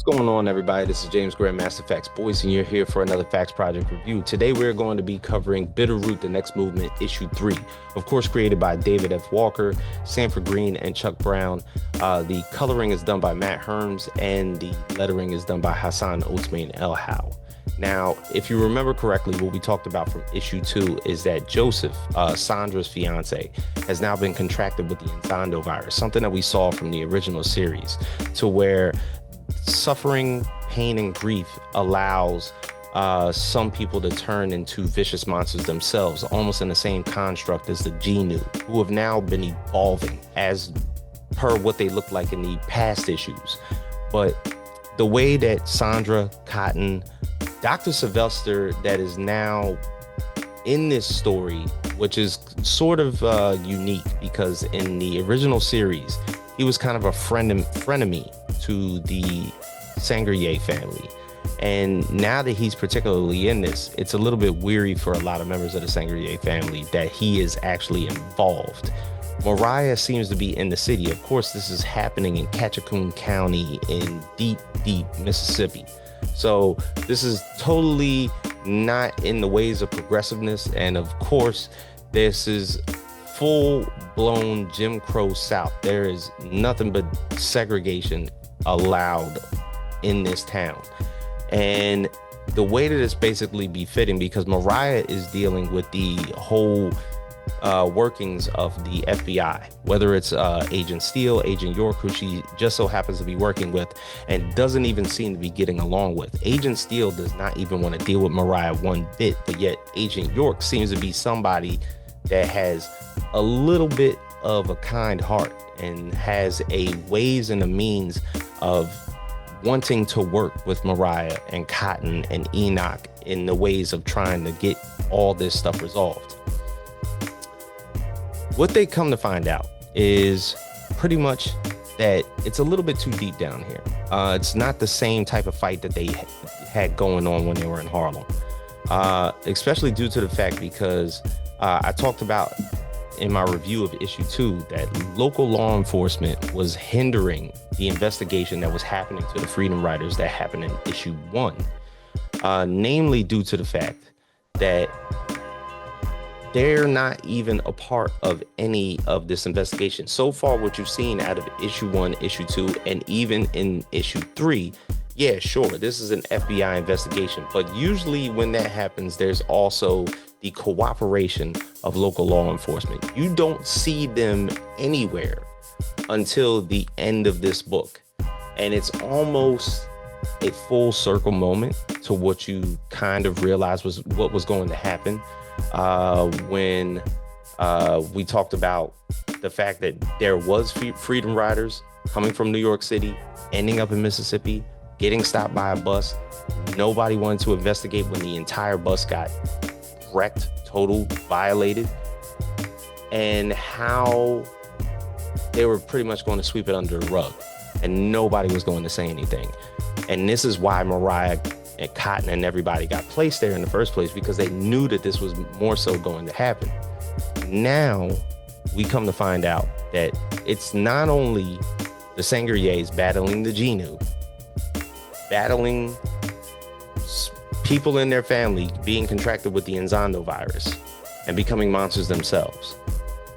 What's going on, everybody? This is James Grandmaster Facts Boyce, and you're here for another Facts Project review. Today, we're going to be covering Bitterroot, the Next Movement, Issue 3. Of course, created by David F. Walker, Sanford, Greene, and Chuck Brown. The coloring is done by Matt Herms, and the lettering is done by Hassan Otsmane-Elhaou. Now, if you remember correctly, what we talked about from issue 2 is that Joseph, Sandra's fiance, has now been contracted with the Inzondo Virus, something that we saw from the original series, to where suffering, pain, and grief allows some people to turn into vicious monsters themselves, almost in the same construct as the Greene, who have now been evolving as per what they look like in the past issues. But the way that Sandra, Cotton, Dr. Sylvester, that is now in this story, which is sort of unique, because in the original series, he was kind of a frenemy to the Sangerye family. And now that he's particularly in this, it's a little bit weary for a lot of members of the Sangerye family that he is actually involved. Meriah seems to be in the city. Of course, this is happening in Ketchakhun County in deep Mississippi. So this is totally not in the ways of progressiveness. And of course, this is full-blown Jim Crow South. There is nothing but segregation allowed in this town. And the way that it's basically befitting, because Meriah is dealing with the whole workings of the FBI, whether it's Agent Steele, Agent York, who she just so happens to be working with and doesn't even seem to be getting along with. Agent Steele does not even want to deal with Meriah one bit, but yet Agent York seems to be somebody that has a little bit of a kind heart and has a ways and a means of wanting to work with Meriah and Cotton and Enoch in the ways of trying to get all this stuff resolved. What they come to find out is pretty much that it's a little bit too deep down here. It's not the same type of fight that they had going on when they were in Harlem, especially due to the fact because I talked about in my review of issue 2 that local law enforcement was hindering the investigation that was happening to the Freedom Riders that happened in issue 1, namely due to the fact that they're not even a part of any of this investigation. So far, what you've seen out of issue 1, issue 2, and even in issue 3, yeah, sure, this is an FBI investigation, but usually when that happens, there's also the cooperation of local law enforcement. You don't see them anywhere until the end of this book. And it's almost a full circle moment to what you kind of realized was what was going to happen when we talked about the fact that there was Freedom Riders coming from New York City, ending up in Mississippi, getting stopped by a bus. Nobody wanted to investigate when the entire bus got wrecked, total, violated, and how they were pretty much going to sweep it under the rug and nobody was going to say anything. And this is why Meriah and Cotton and everybody got placed there in the first place, because they knew that this was more so going to happen. Now we come to find out that it's not only the Sangeryes battling the Greene, battling people in their family being contracted with the Inzondo virus and becoming monsters themselves,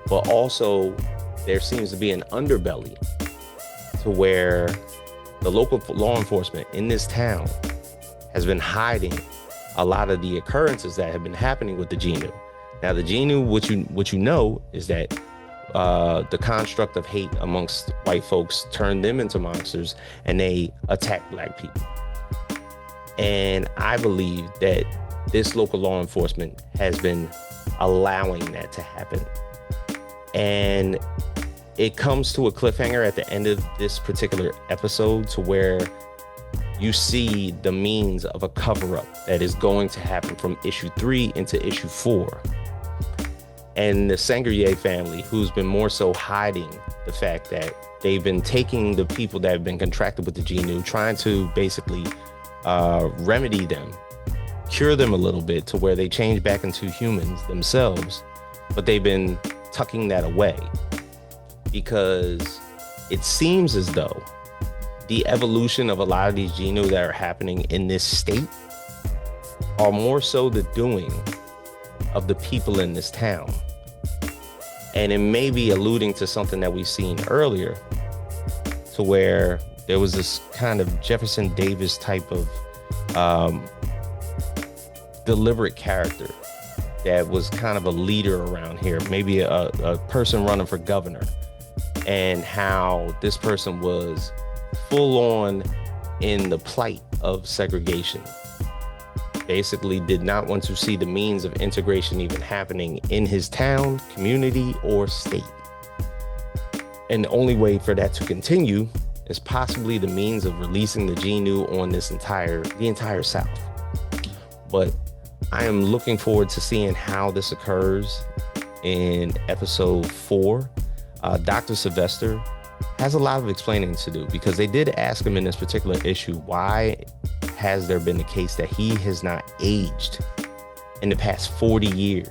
but also there seems to be an underbelly to where the local law enforcement in this town has been hiding a lot of the occurrences that have been happening with the Greene. Now, the Greene, what you know is that the construct of hate amongst white folks turned them into monsters and they attack black people. And I believe that this local law enforcement has been allowing that to happen. And it comes to a cliffhanger at the end of this particular episode to where you see the means of a cover-up that is going to happen from issue 3 into issue 4. And the Sangerye family, who's been more so hiding the fact that they've been taking the people that have been contracted with the Greene, trying to basically remedy them, cure them a little bit to where they change back into humans themselves, but they've been tucking that away because it seems as though the evolution of a lot of these Genu that are happening in this state are more so the doing of the people in this town. And it may be alluding to something that we've seen earlier, to where there was this kind of Jefferson Davis type of deliberate character that was kind of a leader around here, maybe a person running for governor, and how this person was full on in the plight of segregation. Basically did not want to see the means of integration even happening in his town, community, or state. And the only way for that to continue is possibly the means of releasing the Genu on the entire South. But I am looking forward to seeing how this occurs in episode 4. Dr. Sylvester has a lot of explaining to do, because they did ask him in this particular issue, why has there been the case that he has not aged in the past 40 years?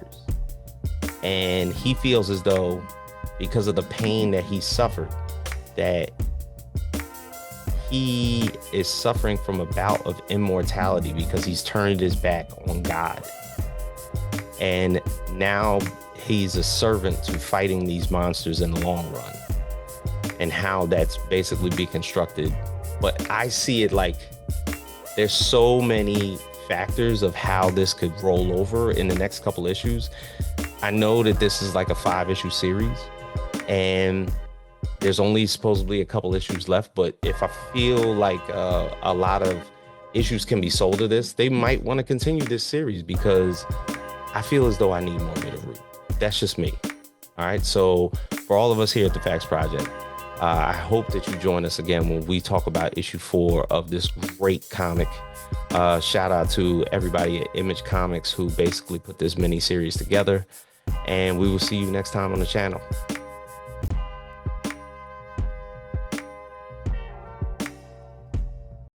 And he feels as though, because of the pain that he suffered, that he is suffering from a bout of immortality because he's turned his back on God. And now he's a servant to fighting these monsters in the long run, and how that's basically be constructed. But I see it like there's so many factors of how this could roll over in the next couple issues. I know that this is like a 5-issue series, and there's only supposedly a couple issues left, but if I feel like a lot of issues can be sold to this, they might want to continue this series, because I feel as though I need more Bitterroot. That's just me. All right. So for all of us here at the Facts Project, I hope that you join us again when we talk about issue 4 of this great comic. Shout out to everybody at Image Comics who basically put this mini series together, and we will see you next time on the channel.